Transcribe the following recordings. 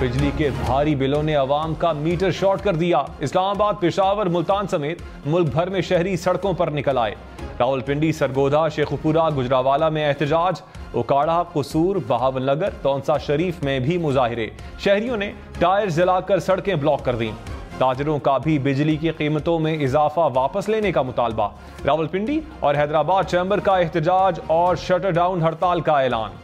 बिजली के भारी बिलों ने अवाम का मीटर शॉर्ट कर दिया। इस्लामाबाद, पेशावर, मुल्तान समेत मुल्क भर में शहरी सड़कों पर निकल आए। रावलपिंडी, सरगोधा, शेखुपुरा, गुजरावाला में एहतजाज, उकाड़ा, कसूर, बहावलनगर, तौंसा शरीफ में भी मुजाहिरे। शहरियों ने टायर जलाकर सड़कें ब्लॉक कर दी। ताजरों का भी बिजली की कीमतों में इजाफा वापस लेने का मुतालबा। रावलपिंडी और हैदराबाद चैम्बर का एहतजाज और शटर डाउन हड़ताल का ऐलान।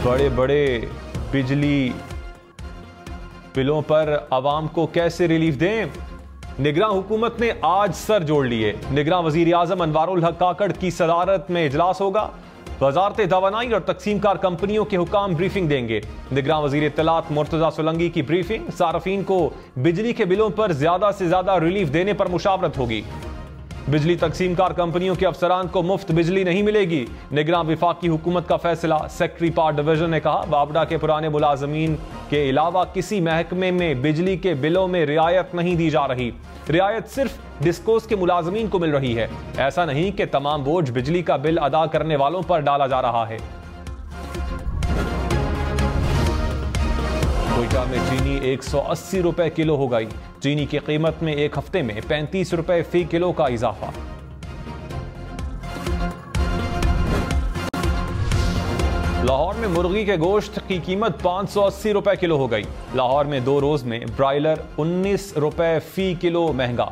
बड़े बड़े बिजली बिलों पर आवाम को कैसे रिलीफ दें? निगरान हुकूमत ने आज सर जोड़ लिए। निगरान वजीर आजम अनवारुल हक काकड़ की सदारत में इजलास होगा। वजारत तवानाई और तकसीमकार कंपनियों के हुकाम ब्रीफिंग देंगे। निगरान वजीर इत्तलात मुर्तजा सोलंगी की ब्रीफिंग। सार्फिन को बिजली के बिलों पर ज्यादा से ज्यादा रिलीफ देने पर मुशावरत होगी। बिजली तकसीमकार कंपनियों के अफसरान को मुफ्त बिजली नहीं मिलेगी। निगरान विफाकी हुकूमत का फैसला। सेक्रेटरी पावर डिवीजन ने कहा, वापडा के पुराने मुलाजमीन के अलावा किसी महकमे में बिजली के बिलों में रियायत नहीं दी जा रही। रियायत सिर्फ डिस्कोस के मुलाजमीन को मिल रही है। ऐसा नहीं कि तमाम बोझ बिजली का बिल अदा करने वालों पर डाला जा रहा है। कोयटा में चीनी 180 रुपए किलो हो गई। चीनी की कीमत में एक हफ्ते में 35 रुपए फी किलो का इजाफा। लाहौर में मुर्गी के गोश्त की कीमत 580 रुपए किलो हो गई। लाहौर में 2 रोज में ब्रायलर 19 रुपए फी किलो महंगा।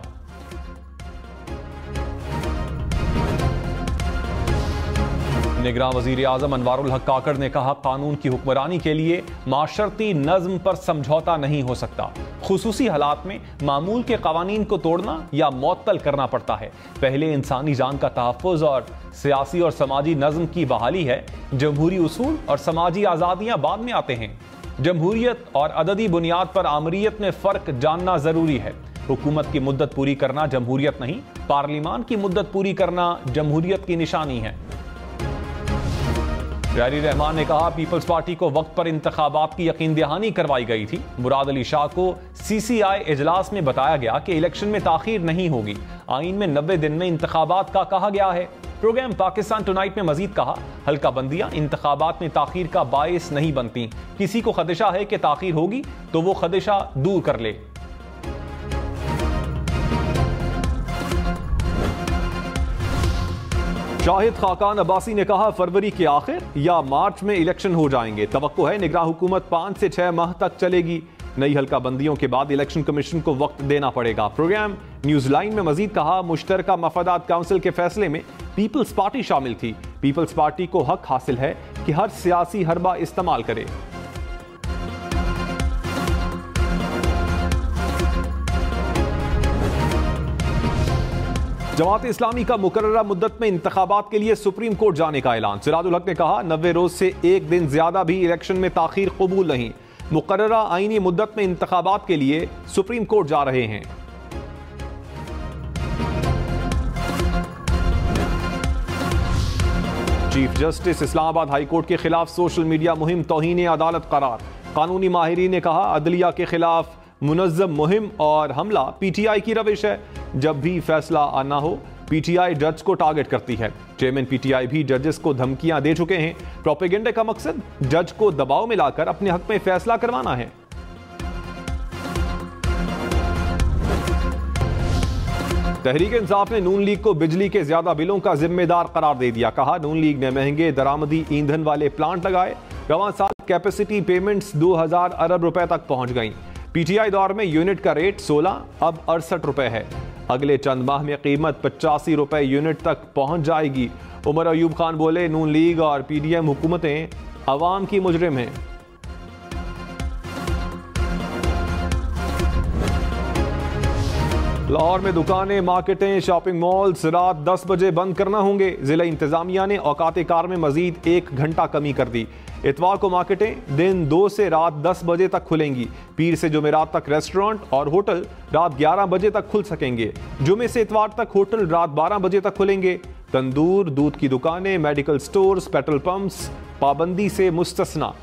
निगरान वजीर आजम अनवारुल हक काकड़ ने कहा, कानून की हुक्मरानी के लिए माशरती नज्म पर समझौता नहीं हो सकता। खुसूसी हालात में मामूल के कवानीन को तोड़ना या मुअत्तल करना पड़ता है। पहले इंसानी जान का तहफ़्फ़ुज़ और सियासी और समाजी नज्म की बहाली है। जमहूरी उसूल और समाजी आज़ादियाँ बाद में आते हैं। जमहूरियत और अददी बुनियाद पर आमरीत में फ़र्क जानना ज़रूरी है। हुकूमत की मुद्दत पूरी करना जमहूरियत नहीं, पार्लिमान की मुद्दत पूरी करना जमहूरियत की निशानी है। यारी रहमान ने कहा, पीपल्स पार्टी को वक्त पर इंतखाबात की यकीन दहानी करवाई गई थी। मुराद अली शाह को सीसीआई इजलास में बताया गया कि इलेक्शन में ताखीर नहीं होगी। आईन में 90 दिन में इंतखाबात का कहा गया है। प्रोग्राम पाकिस्तान टुनाइट में मजीद कहा, हल्का बंदियां इंतखाबात में ताखीर का बायस नहीं बनती। किसी को खदशा है कि ताखीर होगी तो वो खदशा दूर कर ले। शाहिद खाकान अब्बासी ने कहा, फरवरी के आखिर या मार्च में इलेक्शन हो जाएंगे। तवक्को है निगरान हुकूमत 5 से 6 माह तक चलेगी। नई हल्का बंदियों के बाद इलेक्शन कमीशन को वक्त देना पड़ेगा। प्रोग्राम न्यूज लाइन में मजीद कहा, मुश्तरका मफादात काउंसिल के फैसले में पीपल्स पार्टी शामिल थी। पीपल्स पार्टी को हक हासिल है कि हर सियासी हरबा इस्तेमाल करे। जमात इस्लामी का मुकर्ररा मुद्दत में इंतखाबात के लिए सुप्रीम कोर्ट जाने का ऐलान। सिराजुल हक ने कहा, 90 रोज से एक दिन ज्यादा भी इलेक्शन में ताखीर कबूल नहीं। मुकर्ररा आईनी मुद्दत में इंतखाबात के लिए सुप्रीम कोर्ट जा रहे हैं। Chief justice Islamabad high court के खिलाफ सोशल मीडिया मुहिम तौहीन अदालत करार। कानूनी माहिरीन ने कहा, अदलिया के खिलाफ मुनज़्ज़म मुहिम और हमला पीटीआई की रविश है। जब भी फैसला आना हो, पीटीआई जज को टारगेट करती है। चेयरमैन पीटीआई भी जजेस को धमकियां दे चुके हैं। प्रोपेगेंडा का मकसद जज को दबाव में लाकर अपने हक में फैसला करवाना है। तहरीक इंसाफ ने नून लीग को बिजली के ज्यादा बिलों का जिम्मेदार करार दे दिया। कहा, नून लीग ने महंगे दरामदी ईंधन वाले प्लांट लगाए। रवां साल कैपेसिटी पेमेंट्स 2000 अरब रुपए तक पहुंच गई। पीटीआई दौर में यूनिट का रेट 16 अब 68 रुपए है। अगले चंद माह में कीमत 85 रुपए यूनिट तक पहुंच जाएगी। उमर अयूब खान बोले, नून लीग और पीडीएम हुकूमतें अवाम की मुजरिम हैं। लाहौर में दुकानें, मार्केटें, शॉपिंग मॉल्स रात 10 बजे बंद करना होंगे। जिला इंतजामिया ने औकात कार में मजीद 1 घंटा कमी कर दी। इतवार को मार्केटें दिन 2 से रात 10 बजे तक खुलेंगी। पीर से जुमेरात तक रेस्टोरेंट और होटल रात 11 बजे तक खुल सकेंगे। जुमे से इतवार तक होटल रात 12 बजे तक खुलेंगे। तंदूर, दूध की दुकानें, मेडिकल स्टोर्स, पेट्रोल पंप्स पाबंदी से मुस्तस्ना।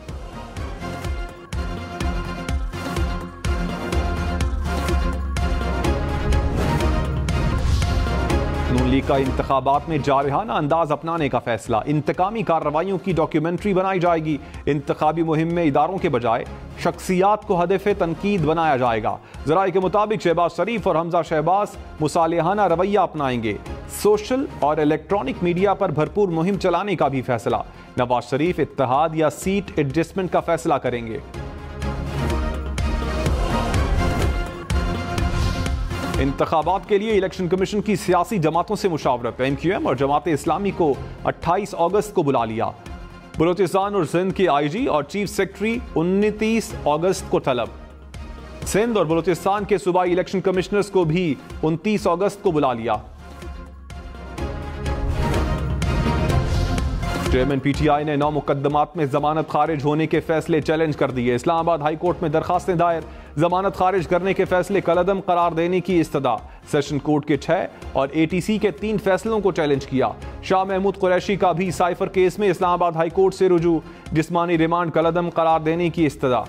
नून अमेरिका इंतखाबात में जारहाना अंदाज अपनाने का फैसला। इंतकामी कार्रवाइयों की डॉक्यूमेंट्री बनाई जाएगी। इंतखाबी मुहिम में इदारों के बजाय शख्सियात को हदफ तनकीद बनाया जाएगा। जराए के मुताबिक शहबाज शरीफ और हमजा शहबाज मुसालिहाना रवैया अपनाएंगे। सोशल और इलेक्ट्रॉनिक मीडिया पर भरपूर मुहिम चलाने का भी फैसला। नवाज शरीफ इत्तेहाद या सीट एडजस्टमेंट का फैसला करेंगे। इंतखाबात के लिए इलेक्शन कमीशन की सियासी जमातों से मुशावरत। MQM और जमात इस्लामी को 28 अगस्त को बुला लिया। बलोचिस्तान और सिंध के IG और चीफ सेक्रेटरी 29 अगस्त को तलब। सिंध और बलोचिस्तान के सूबाई इलेक्शन कमिश्नर्स को भी 29 अगस्त को बुला लिया। चेयरमैन PTI ने 9 मुकदमात में जमानत खारिज होने के फैसले चैलेंज कर दिए। इस्लामाबाद हाई कोर्ट में दरखास्तें दायर। जमानत खारिज करने के फैसले कलअदम करार देने की इस्तदा। सेशन कोर्ट के 6 और ATC के 3 फैसलों को चैलेंज किया। शाह महमूद कुरैशी का भी साइफर केस में इस्लामाबाद हाई कोर्ट से रुजू। जिस्मानी रिमांड कलअदम करार देने की इस्तदा।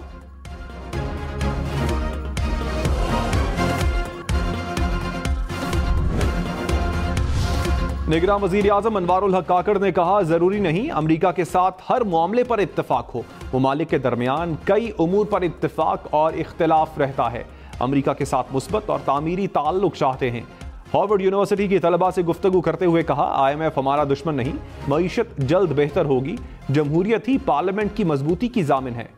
निगरान वजीर आजम अनवारुल हक काकड़ ने कहा, जरूरी नहीं अमरीका के साथ हर मामले पर इत्तेफाक हो। मुमालिक के दरमियान कई उमूर पर इत्तेफाक और इख्तिलाफ रहता है। अमरीका के साथ मुस्बत और तामीरी ताल्लुक चाहते हैं। हार्वर्ड यूनिवर्सिटी की तलबा से गुफ्तगू करते हुए कहा, IMF हमारा दुश्मन नहीं, मईशत जल्द बेहतर होगी। जमहूरियत ही पार्लियामेंट की मजबूती की जामिन है।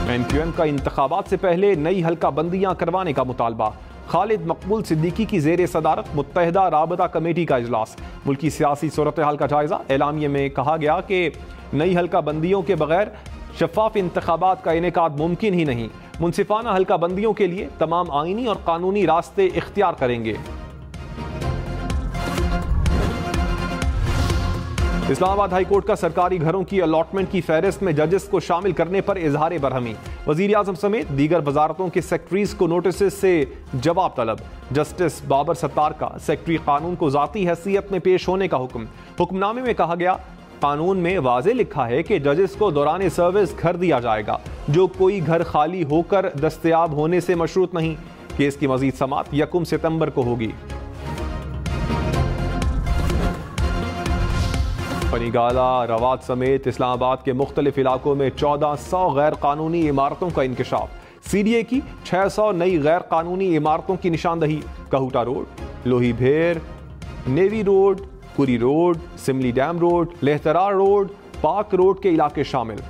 MQM का इंतखाबात से पहले नई हल्का बंदियां करवाने का मुतालबा। खालिद मकबूल सिद्दीकी की जेर सदारत मुत्तहिदा राबता कमेटी का इजलास। मुल्की सियासी सूरत हाल का जायजा। एलामिये में कहा गया कि नई हल्का बंदियों के बगैर शफाफ इंतखाबात का इनेकाद मुमकिन ही नहीं। मुनसिफाना हल्का बंदियों के लिए तमाम आईनी और कानूनी रास्ते इख्तियार करेंगे। इस्लामाबाद हाई कोर्ट का सरकारी घरों की अलॉटमेंट की फहरिस्त में जजेस को शामिल करने पर इजहार बरहमी। वजीर आजम समेत दीगर वजारतों के सेक्रेटरीज को नोटिस से जवाब तलब। जस्टिस बाबर सत्तार का सेक्रेटरी कानून को जाती हैसियत में पेश होने का हुक्म। हुक्मनामे में कहा गया, कानून में वाज़े लिखा है कि जजेस को दौरान सर्विस घर दिया जाएगा, जो कोई घर खाली होकर दस्तयाब होने से मशरूत नहीं। केस की मजीद समाअत 1 सितंबर को होगी। पनीगाला, रवात समेत इस्लामाबाद के मुख्तलिफ इलाकों में 1400 गैर कानूनी इमारतों का इंकशाफ। CDA की 600 नई गैर कानूनी इमारतों की निशानदही। Kahuta road, Lohi Bher, navy road, Puri road, Simli dam road, Lehtrar road, Pak road के इलाके शामिल।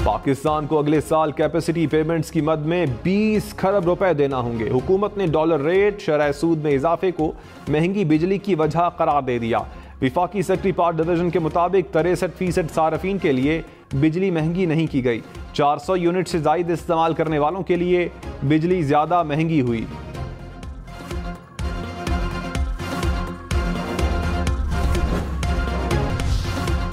पाकिस्तान को अगले साल कैपेसिटी पेमेंट्स की मद में 20 खरब रुपए देना होंगे। हुकूमत ने डॉलर रेट, शरह सूद में इजाफे को महंगी बिजली की वजह करार दे दिया। विफाकी सेक्रेटरी पावर डिवीजन के मुताबिक 63% सार्फिन के लिए बिजली महंगी नहीं की गई। 400 यूनिट से ज्यादा इस्तेमाल करने वालों के लिए बिजली ज्यादा महंगी हुई।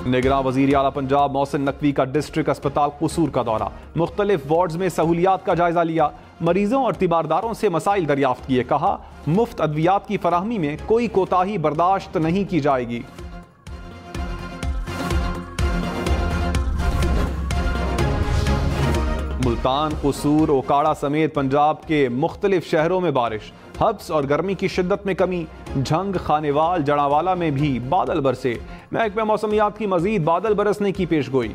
निगरान वजीर आला पंजाब मोहसिन नकवी का डिस्ट्रिक्ट अस्पताल कसूर का दौरा। मुख्तलिफ वार्ड्स में सहूलियात का जायजा लिया। मरीजों और तीमारदारों से मसाइल दरियाफ्त किए। कहा, मुफ्त अद्वियात की फराहमी में कोई कोताही बर्दाश्त नहीं की जाएगी। मुल्तान, कसूर, ओकाड़ा समेत पंजाब के मुख्तलिफ शहरों में बारिश। हब्स और गर्मी की शिद्दत में कमी। झंग, खानेवाल, जड़ावाला में भी बादल बरसे। महकमा मौसमियात की मजीद बादल बरसने की पेशगोई।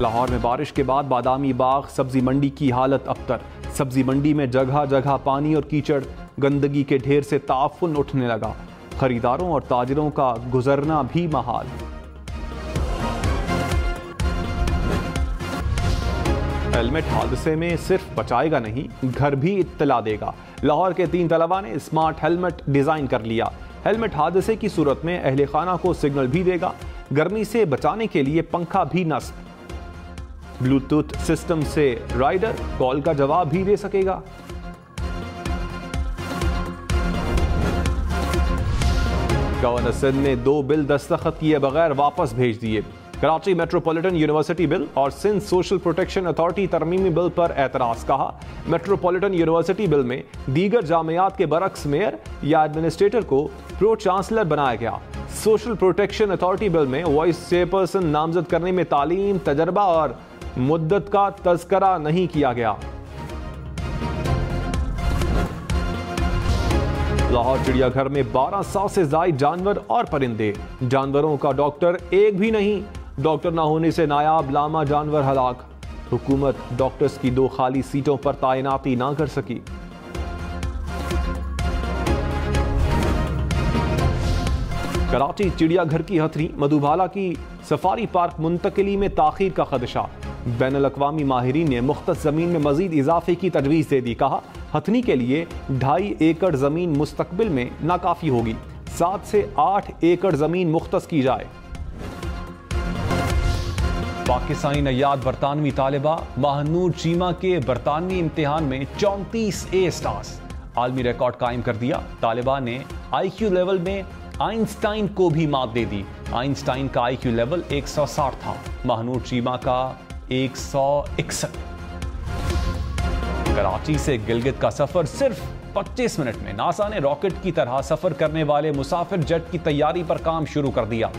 लाहौर में बारिश के बाद बादामी बाग सब्जी मंडी की हालत अबतर। सब्जी मंडी में जगह जगह पानी और कीचड़, गंदगी के ढेर से ताफुन उठने लगा। खरीदारों और ताजिरों का गुजरना भी महाल। हेलमेट हादसे में सिर्फ बचाएगा नहीं, घर भी इत्तला देगा। लाहौर के 3 तलबा ने स्मार्ट हेलमेट डिजाइन कर लिया। हेलमेट हादसे की सूरत में अहले खाना को सिग्नल भी देगा। गर्मी से बचाने के लिए पंखा भी नस्ब। ब्लूटूथ सिस्टम से राइडर कॉल का जवाब भी दे सकेगा। गवर्नर सिंध ने 2 बिल दस्तखत किए बगैर वापस भेज दिए। कराची मेट्रोपॉलिटन यूनिवर्सिटी बिल और सिंध सोशल प्रोटेक्शन अथॉरिटी तरमीमी बिल पर एतराज। कहा, मेट्रोपॉलिटन यूनिवर्सिटी बिल में दीगर जामियात के बरक्स मेयर या एडमिनिस्ट्रेटर को प्रो चांसलर बनाया गया। सोशल प्रोटेक्शन अथॉरिटी बिल में वाइस चेयरपर्सन नामजद करने में तालीम, तजर्बा और मुद्दत का तज़किरा नहीं किया गया। लाहौर चिड़ियाघर में 1200 से ज्यादा जानवर और परिंदे, जानवरों का डॉक्टर एक भी नहीं। डॉक्टर ना होने से नायाब लामा जानवर हलाक। हुकूमत डॉक्टर्स की 2 खाली सीटों पर तैनाती ना कर सकी। कराची चिड़ियाघर की हथनी मधुबाला की सफारी पार्क मुंतकिली में ताखीर का खदशा। बैनुल अक़वामी माहिरीन ने मुख्तस जमीन में मजीद इजाफे की तजवीज़ दे दी। कहा, हथनी के लिए 2.5 एकड़ जमीन मुस्तकबिल में नाकाफी होगी, 7 से 8 एकड़ जमीन मुख्तस की जाए। पाकिस्तानी नैयाद बरतानवी तालिबा महनूर चीमा के बरतानवी इम्तिहान में 34 ए स्टार्स, आलमी रिकॉर्ड कायम कर दिया। तालिबा ने IQ लेवल में आइंस्टाइन को भी मात दे दी। आइंस्टाइन का IQ लेवल 160 था, महनूर चीमा का 161। कराची से गिलगित का सफर सिर्फ 25 मिनट में। नासा ने रॉकेट की तरह सफर करने वाले मुसाफिर जेट की तैयारी पर काम शुरू कर दिया।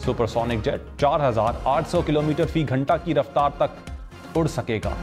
सुपरसोनिक जेट 4800 किलोमीटर फी घंटा की रफ्तार तक उड़ सकेगा।